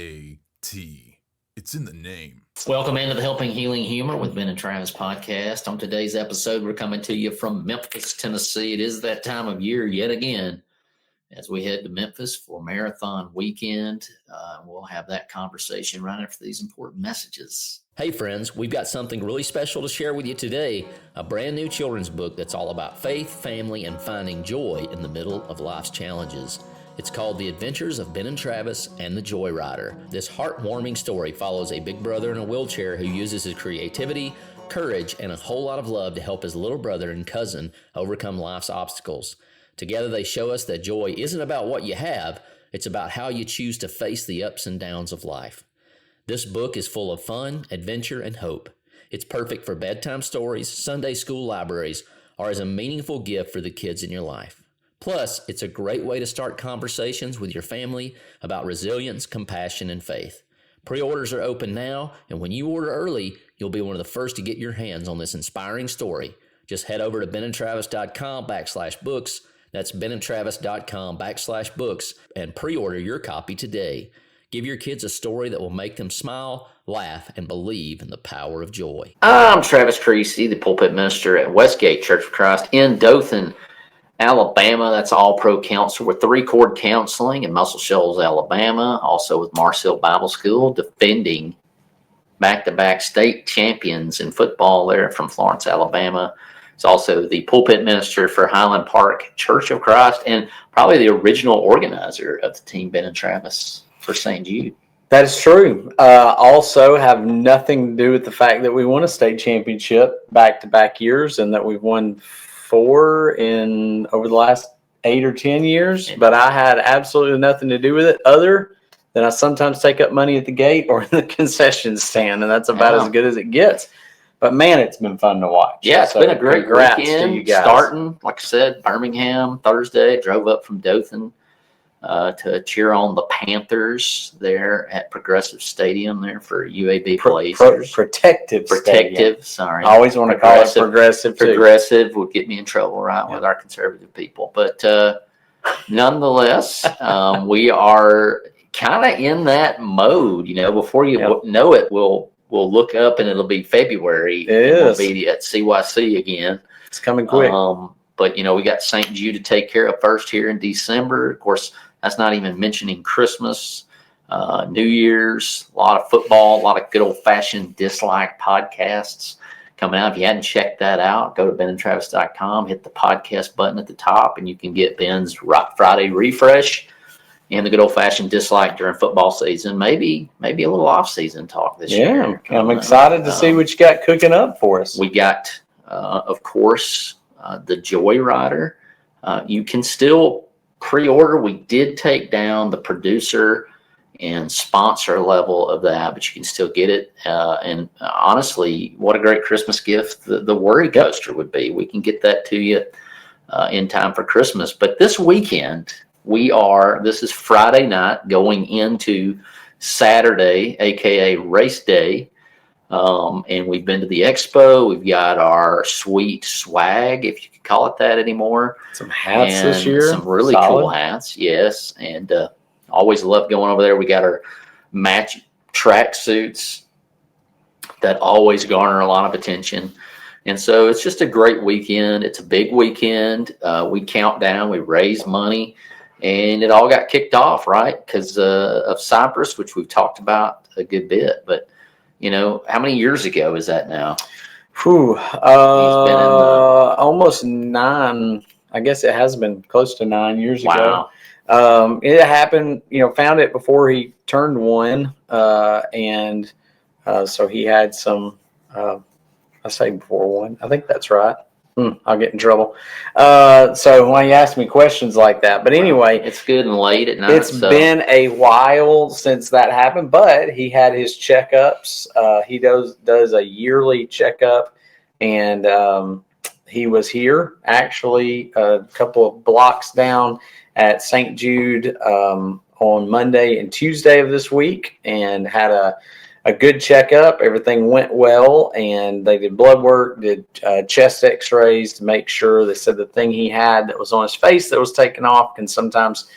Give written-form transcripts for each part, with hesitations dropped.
F-A-T. It's in the name. Welcome into the Helping Healing Humor with Ben and Travis podcast. On today's episode, we're coming to you from Memphis, Tennessee. It is that time of year yet again as we head to Memphis for Marathon Weekend. We'll have that conversation right after these important messages. Hey friends, we've got something really special to share with you today, a brand new children's book that's all about faith, family, and finding joy in the middle of life's challenges. It's called The Adventures of Ben and Travis and the Joy Rider. This heartwarming story follows a big brother in a wheelchair who uses his creativity, courage, and a whole lot of love to help his little brother and cousin overcome life's obstacles. Together they show us that joy isn't about what you have, it's about how you choose to face the ups and downs of life. This book is full of fun, adventure, and hope. It's perfect for bedtime stories, Sunday school libraries, or as a meaningful gift for the kids in your life. Plus, it's a great way to start conversations with your family about resilience, compassion, and faith. Pre-orders are open now, and when you order early, you'll be one of the first to get your hands on this inspiring story. Just head over to benandtravis.com/books. That's benandtravis.com/books and pre-order your copy today. Give your kids a story that will make them smile, laugh, and believe in the power of joy. I'm Travis Creasy, the pulpit minister at Westgate Church of Christ in Dothan, Alabama. That's all pro counselor with 3 Chord Counseling in Muscle Shoals, Alabama. Also with Marshall Bible School, defending back-to-back state champions in football there from Florence, Alabama. It's also the pulpit minister for Highland Park Church of Christ and probably the original organizer of the team Ben and Travis for St. Jude. That is true. Also have nothing to do with the fact that we won a state championship back-to-back years and that we've won 4 in over the last 8 or 10 years, but I had absolutely nothing to do with it other than I sometimes take up money at the gate or in the concession stand, and that's about as good as it gets. But man, it's been fun to watch. Yeah, it's been a great weekend. To you guys. Starting, like I said, Birmingham Thursday. Drove up from Dothan to cheer on the Panthers there at Progressive Stadium there for UAB Blazers. Protective, sorry. I always want to call it Progressive. Progressive would get me in trouble, right, with our conservative people. But nonetheless, we are kind of in that mode. You know, before you know it, we'll look up and it'll be February. It is. We'll be at CYC again. It's coming quick. But, you know, we got St. Jude to take care of first here in December. Of course, that's not even mentioning Christmas, New Year's, a lot of football, a lot of good old-fashioned dislike podcasts coming out. If you hadn't checked that out, go to benandtravis.com, hit the podcast button at the top, and you can get Ben's Friday refresh and the good old-fashioned dislike during football season. Maybe a little off-season talk this year. Yeah, I'm excited to see what you got cooking up for us. We got, of course, the Joy Rider. You can still pre-order. We did take down the producer and sponsor level of that, but you can still get it. And honestly, what a great Christmas gift the Worry Coaster would be. We can get that to you in time for Christmas. But this weekend, this is Friday night going into Saturday, aka race day. And we've been to the Expo. We've got our sweet swag, if you could call it that anymore. Some hats this year. Some really cool hats, yes. And always love going over there. We got our match track suits that always garner a lot of attention. And so it's just a great weekend. It's a big weekend. We count down. We raise money. And it all got kicked off, right, because of Cyprus, which we've talked about a good bit. But you know, how many years ago is that now? Almost 9. I guess it has been close to 9 years ago. It happened, found it before he turned 1. And so he had some, I say before 1. I think that's right. I'll get in trouble. So when you ask me questions like that, but anyway, it's good and late at night. It's been a while since that happened, but he had his checkups. He does a yearly checkup, and he was here actually a couple of blocks down at St. Jude on Monday and Tuesday of this week, and had a good checkup. Everything went well, and they did blood work, did chest x-rays to make sure. They said the thing he had that was on his face that was taken off can sometimes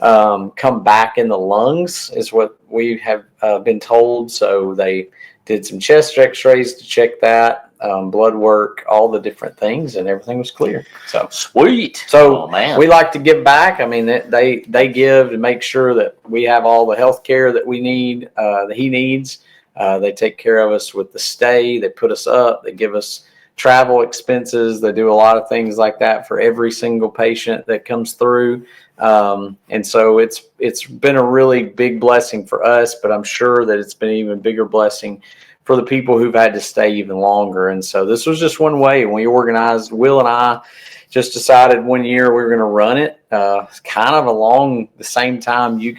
come back in the lungs, is what we have been told. So they did some chest X-rays to check that, blood work, all the different things, and everything was clear. So sweet. So man, we like to give back. I mean, they give to make sure that we have all the health care that we need, that he needs. They take care of us with the stay. They put us up. They give us travel expenses. They do a lot of things like that for every single patient that comes through. And so it's been a really big blessing for us, but I'm sure that it's been an even bigger blessing for the people who've had to stay even longer. And so this was just one way. We organized, Will and I just decided one year we were going to run it, kind of along the same time they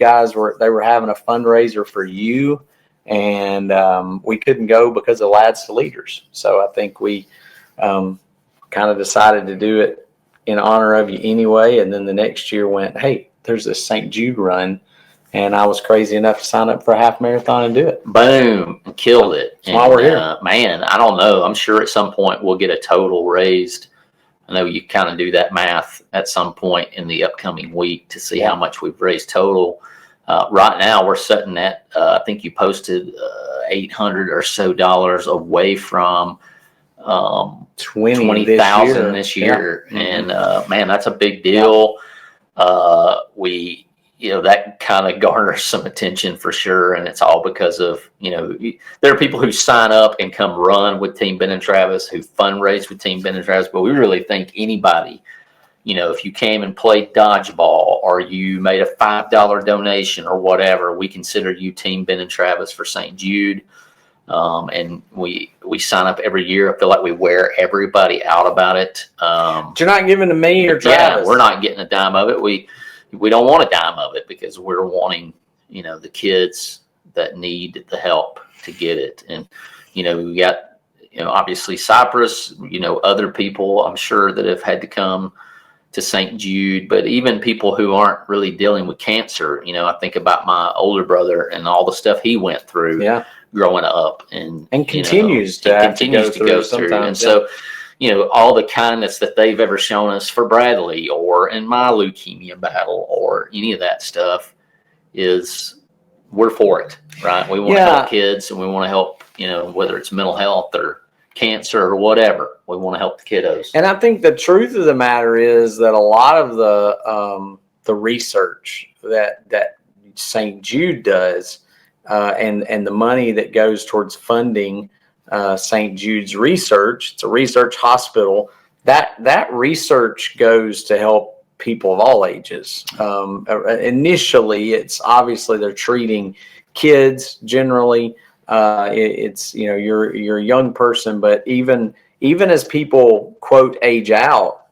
were having a fundraiser for you. And we couldn't go because of Lads to Leaders. So I think we kind of decided to do it in honor of you anyway. And then the next year went, hey, there's this St. Jude run. And I was crazy enough to sign up for a half marathon and do it. Boom, killed it. That's why we're here. Man, I don't know. I'm sure at some point we'll get a total raised. I know you kind of do that math at some point in the upcoming week to see how much we've raised total. Right now, we're sitting at, I think you posted $800 or so away from 20,000 this year. Yeah. And man, that's a big deal. We, that kind of garners some attention for sure. And it's all because of, there are people who sign up and come run with Team Ben and Travis, who fundraise with Team Ben and Travis. But we really think anybody, if you came and played dodgeball or you made a $5 donation or whatever, we consider you Team Ben and Travis for St. Jude. And we sign up every year. I feel like we wear everybody out about it. But you're not giving to me or Travis. Yeah, we're not getting a dime of it. We don't want a dime of it because we're wanting, the kids that need the help to get it. And, we got, obviously Cypress, other people I'm sure that have had to come to St. Jude, but even people who aren't really dealing with cancer. I think about my older brother and all the stuff he went through growing up and continues to go through. And so, all the kindness that they've ever shown us for Bradley or in my leukemia battle or any of that stuff we're for it, right? We want to help kids and we want to help, whether it's mental health or cancer or whatever, we want to help the kiddos. And I think the truth of the matter is that a lot of the research that St. Jude does and the money that goes towards funding St. Jude's research, it's a research hospital, that research goes to help people of all ages. Initially, it's obviously they're treating kids generally. It's you're a young person, but even as people quote age out,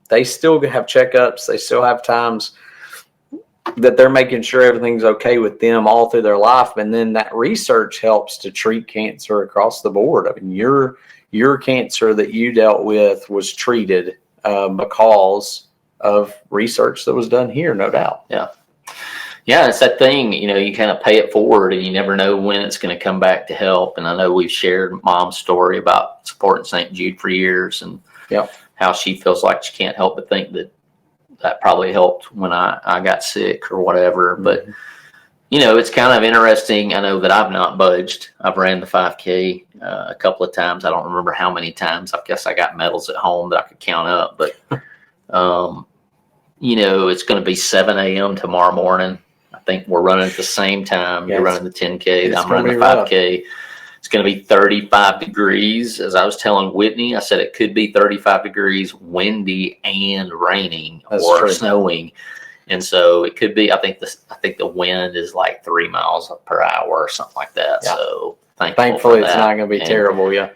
they still have checkups. They still have times that they're making sure everything's okay with them all through their life. And then that research helps to treat cancer across the board. I mean, your cancer that you dealt with was treated because of research that was done here, no doubt. Yeah, it's that thing, you kind of pay it forward and you never know when it's going to come back to help. And I know we've shared Mom's story about supporting St. Jude for years and how she feels like she can't help but think that probably helped when I got sick or whatever. But, it's kind of interesting. I know that I've not budged. I've ran the 5K a couple of times. I don't remember how many times. I guess I got medals at home that I could count up. But, it's going to be 7 a.m. tomorrow morning. I think we're running at the same time. You're running the 10K. I'm running the 5K. It's going to be 35 degrees. As I was telling Whitney, I said it could be 35 degrees, windy and raining or snowing. And so it could be, I think the wind is like 3 miles per hour or something like that. Yeah. So thankfully it's not going to be terrible. Yeah.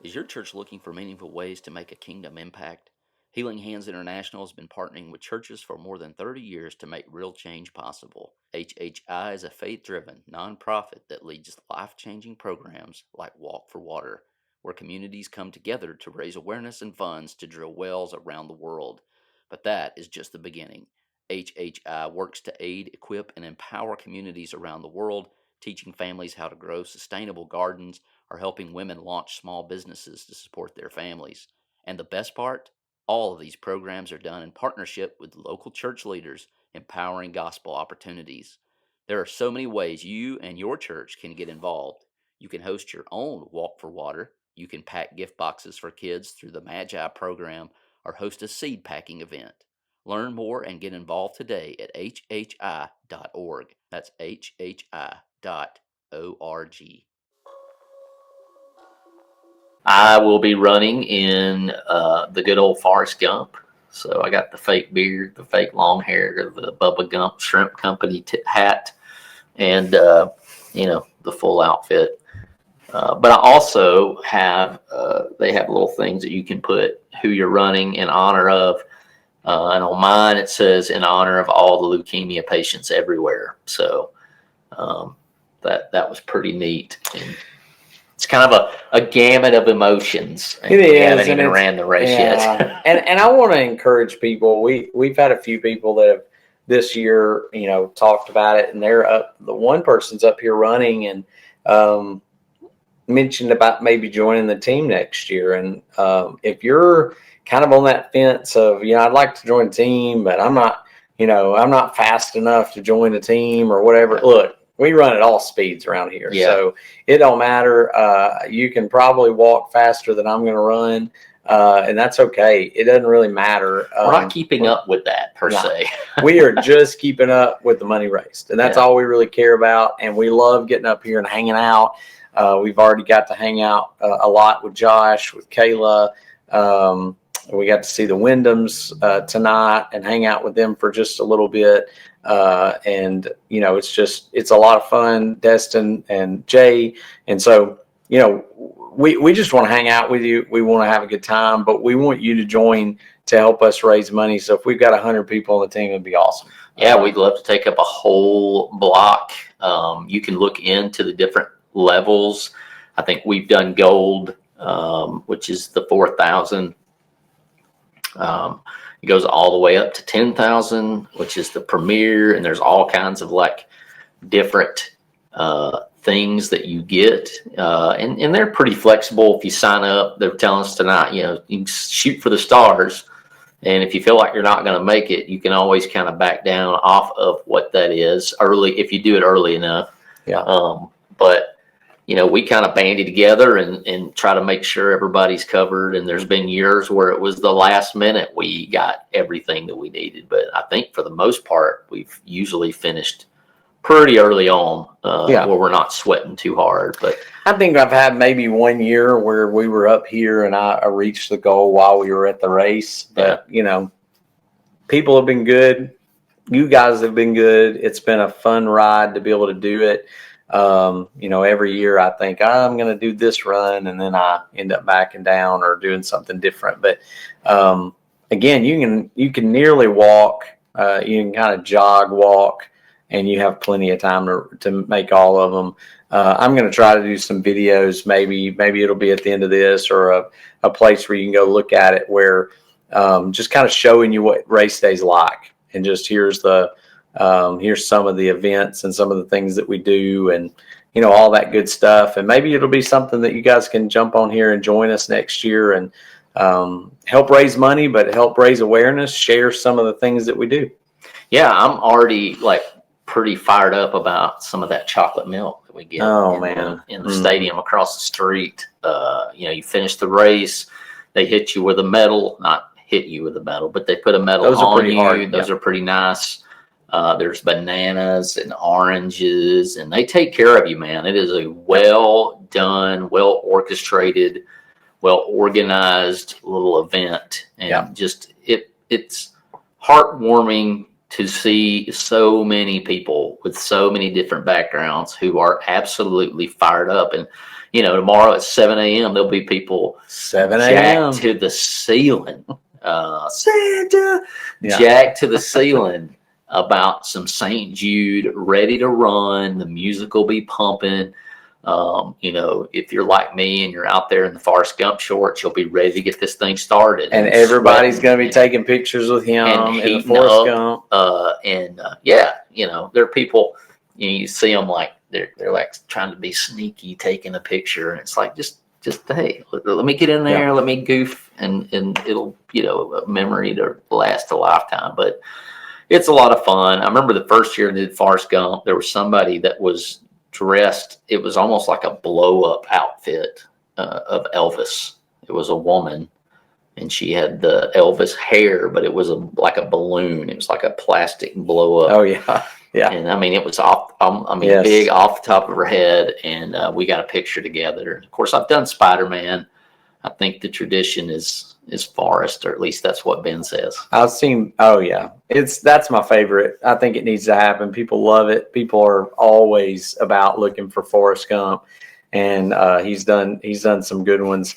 Is your church looking for meaningful ways to make a kingdom impact? Healing Hands International has been partnering with churches for more than 30 years to make real change possible. HHI is a faith-driven nonprofit that leads life-changing programs like Walk for Water, where communities come together to raise awareness and funds to drill wells around the world. But that is just the beginning. HHI works to aid, equip, and empower communities around the world, teaching families how to grow sustainable gardens or helping women launch small businesses to support their families. And the best part? All of these programs are done in partnership with local church leaders empowering gospel opportunities. There are so many ways you and your church can get involved. You can host your own Walk for Water. You can pack gift boxes for kids through the Magi program or host a seed packing event. Learn more and get involved today at hhi.org. That's hhi.org. I will be running in the good old Forrest Gump. So I got the fake beard, the fake long hair, the Bubba Gump Shrimp Company hat, and the full outfit. But I also have they have little things that you can put who you're running in honor of. And on mine it says in honor of all the leukemia patients everywhere. So that was pretty neat. And it's kind of a gamut of emotions. It is. We haven't even ran the race yet. and I want to encourage people. We've had a few people that have this year, talked about it, and they're up. The one person's up here running and mentioned about maybe joining the team next year. And if you're kind of on that fence of, I'd like to join the team, but I'm not fast enough to join the team or whatever. Look, we run at all speeds around here. Yeah. So it don't matter. You can probably walk faster than I'm going to run. And that's okay. It doesn't really matter. We're not keeping up with that per se. We are just keeping up with the money raised. And that's all we really care about. And we love getting up here and hanging out. We've already got to hang out a lot with Josh, with Kayla. We got to see the Wyndhams tonight and hang out with them for just a little bit. And it's a lot of fun, Destin and Jay. And so, we just want to hang out with you. We want to have a good time, but we want you to join to help us raise money. So if we've got 100 people on the team, it'd be awesome. Yeah, we'd love to take up a whole block. You can look into the different levels. I think we've done gold, which is the 4,000. It goes all the way up to 10,000, which is the premier, and there's all kinds of different things that you get, and they're pretty flexible. If you sign up, they're telling us tonight, you can shoot for the stars, and if you feel like you're not going to make it, you can always kind of back down off of what that is early if you do it early enough. But we kind of bandy together and try to make sure everybody's covered. And there's been years where it was the last minute we got everything that we needed. But I think for the most part, we've usually finished pretty early on where we're not sweating too hard. But I think I've had maybe 1 year where we were up here and I reached the goal while we were at the race. But, people have been good. You guys have been good. It's been a fun ride to be able to do it. Every year I think I'm going to do this run and then I end up backing down or doing something different. But, again, you can nearly walk, you can kind of jog, walk, and you have plenty of time to make all of them. I'm going to try to do some videos. Maybe it'll be at the end of this or a place where you can go look at it where, just kind of showing you what race day's like. And just here's some of the events and some of the things that we do and, all that good stuff. And maybe it'll be something that you guys can jump on here and join us next year and help raise money, but help raise awareness, share some of the things that we do. Yeah, I'm already pretty fired up about some of that chocolate milk that we get in the stadium across the street. You finish the race, they hit you with a medal, not hit you with a medal, but they put a medal on you. Hard. Those are pretty nice. There's bananas and oranges, and they take care of you, man. It is a well done, well orchestrated, well organized little event, and just it's heartwarming to see so many people with so many different backgrounds who are absolutely fired up. And tomorrow at 7 a.m. there'll be people 7 a.m. jacked to the ceiling, Santa, jacked to the ceiling about some St. Jude, ready to run. The music will be pumping. If you're like me and you're out there in the Forrest Gump shorts, you'll be ready to get this thing started. And everybody's going to be taking pictures with him in the Forrest Gump. There are people, you see them they're trying to be sneaky, taking a picture, and it's just hey, let me get in there, let me goof, and it'll a memory to last a lifetime. But It's a lot of fun. I remember the first year I did Forrest Gump, there was somebody that was dressed, it was almost like a blow-up outfit of Elvis. It was a woman, and she had the Elvis hair, but it was like a balloon. It was like a plastic blow-up. Oh, yeah. Yeah. And I mean, it was off, Yes. big off the top of her head, and we got a picture together. Of course, I've done Spider-Man. I think the tradition is Forrest, or at least that's what Ben says. I've seen. Oh yeah, that's my favorite. I think it needs to happen. People love it. People are always about looking for Forrest Gump, and he's done some good ones.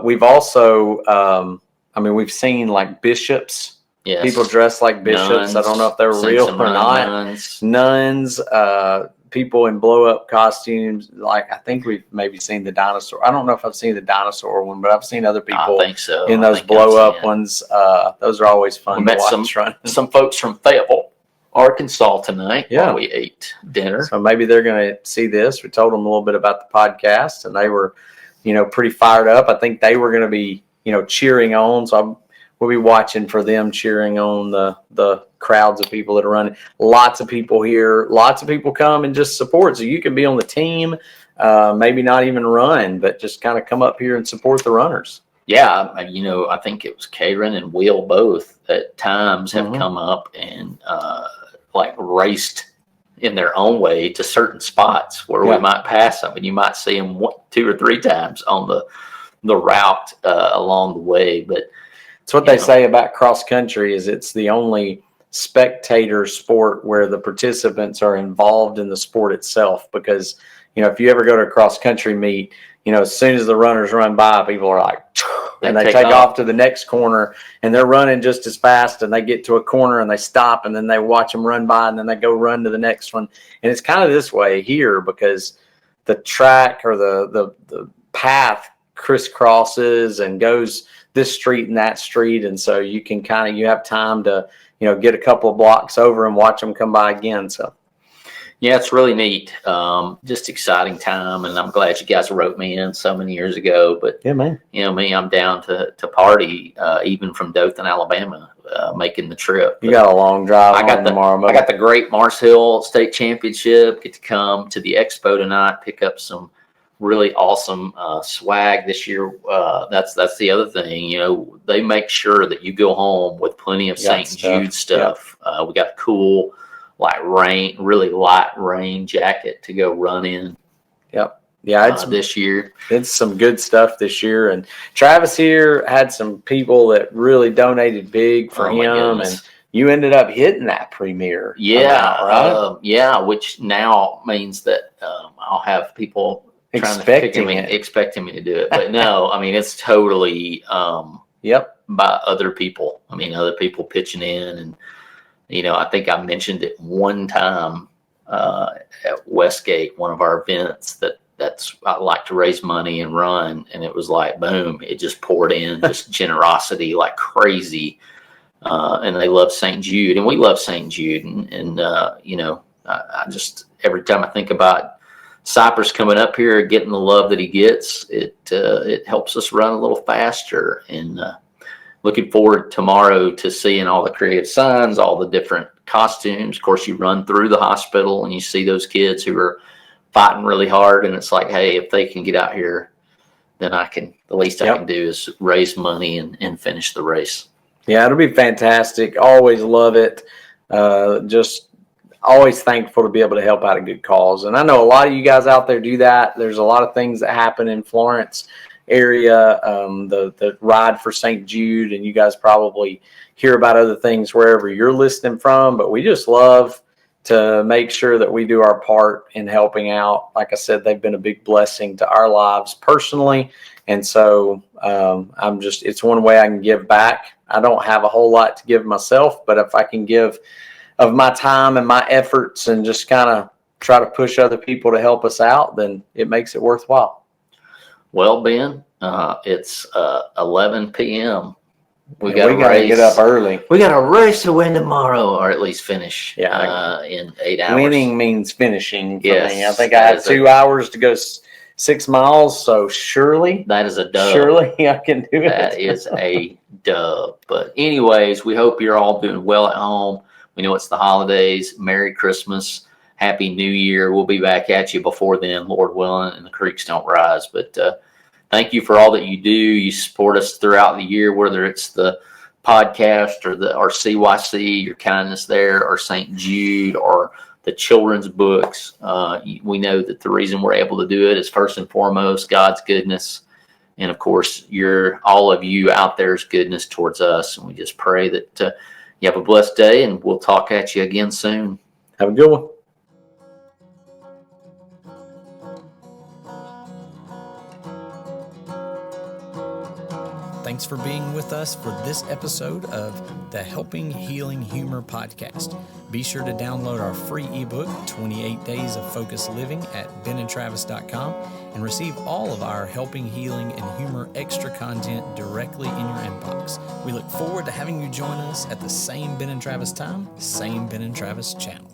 We've also, we've seen like bishops. Yes. People dressed like bishops. Nuns. I don't know if they're real or not. Nuns. People in blow up costumes. Like, I think we've maybe seen the dinosaur. I don't know if I've seen the dinosaur one, but I've seen other people I think so. in those blow up ones. Those are always fun. We met some folks from Fayetteville, Arkansas tonight while we ate dinner. So maybe they're going to see this. We told them a little bit about the podcast, and they were, pretty fired up. I think they were going to be, cheering on. So we'll be watching for them, cheering on the crowds of people that are running. Lots of people here. Lots of people come and just support. So you can be on the team, maybe not even run, but just kind of come up here and support the runners. Yeah, I think it was Karen and Will both at times have come up and raced in their own way to certain spots where we might pass them, and you might see them 2 or 3 times on the route along the way. But it's what they say about cross country is it's the only spectator sport where the participants are involved in the sport itself. Because, if you ever go to a cross country meet, as soon as the runners run by, people are like, and they take off to the next corner, and they're running just as fast, and they get to a corner and they stop, and then they watch them run by, and then they go run to the next one. And it's kind of this way here because the track or the path crisscrosses and goes this street and that street. And so you can you have time to, get a couple of blocks over and watch them come by again. So yeah, it's really neat. Just exciting time. And I'm glad you guys wrote me in so many years ago. But yeah, man, me, I'm down to party, even from Dothan, Alabama, making the trip. You got a long drive tomorrow. I got the Great Mars Hill State Championship. Get to come to the Expo tonight, pick up some really awesome swag this year. That's the other thing. They make sure that you go home with plenty of St. Jude stuff. Yep. We got a cool, really light rain jacket to go run in. Yep. Yeah, it's this year. It's some good stuff this year. And Travis here had some people that really donated big for him, and you ended up hitting that premier. Yeah, right? Which now means that I'll have people expecting me to do it. But no, it's totally by other people. Other people pitching in. And I think I mentioned it one time at Westgate, one of our events, that's I like to raise money and run, and it was like boom, it just poured in, just generosity like crazy. And they love St. Jude, and we love St. Jude, and I just, every time I think about Cypress coming up here, getting the love that he gets, it helps us run a little faster. And looking forward tomorrow to seeing all the creative signs, all the different costumes. Of course, you run through the hospital and you see those kids who are fighting really hard, and it's like, hey, if they can get out here, then the least I can do is raise money and finish the race. Yeah, it'll be fantastic. Always love it. Just always thankful to be able to help out a good cause. And I know a lot of you guys out there do that. There's a lot of things that happen in Florence area, the ride for St. Jude, and you guys probably hear about other things wherever you're listening from, but we just love to make sure that we do our part in helping out. Like I said, they've been a big blessing to our lives personally. And so it's one way I can give back. I don't have a whole lot to give myself, but if I can give of my time and my efforts and just kind of try to push other people to help us out, then it makes it worthwhile. Well, Ben, it's 11 p.m. We got to get up early. We got a race to win tomorrow, or at least finish in 8 hours. Winning means finishing for me. I think I have 2 hours to go 6 miles, so surely that is a dub. Surely I can do it. That is a dub. But anyways, we hope you're all doing well at home. We know it's the holidays. Merry Christmas. Happy New Year. We'll be back at you before then, Lord willing, and the creeks don't rise. But thank you for all that you do. You support us throughout the year, whether it's the podcast or our CYC, your kindness there, or St. Jude, or the children's books. We know that the reason we're able to do it is first and foremost God's goodness, and of course all of you out there's goodness towards us. And we just pray that you have a blessed day, and we'll talk at you again soon. Have a good one. Thanks for being with us for this episode of the Helping Healing Humor podcast. Be sure to download our free ebook, 28 Days of Focused Living, at benandtravis.com and receive all of our Helping Healing and Humor extra content directly in your inbox. We look forward to having you join us at the same Ben and Travis time, same Ben and Travis channel.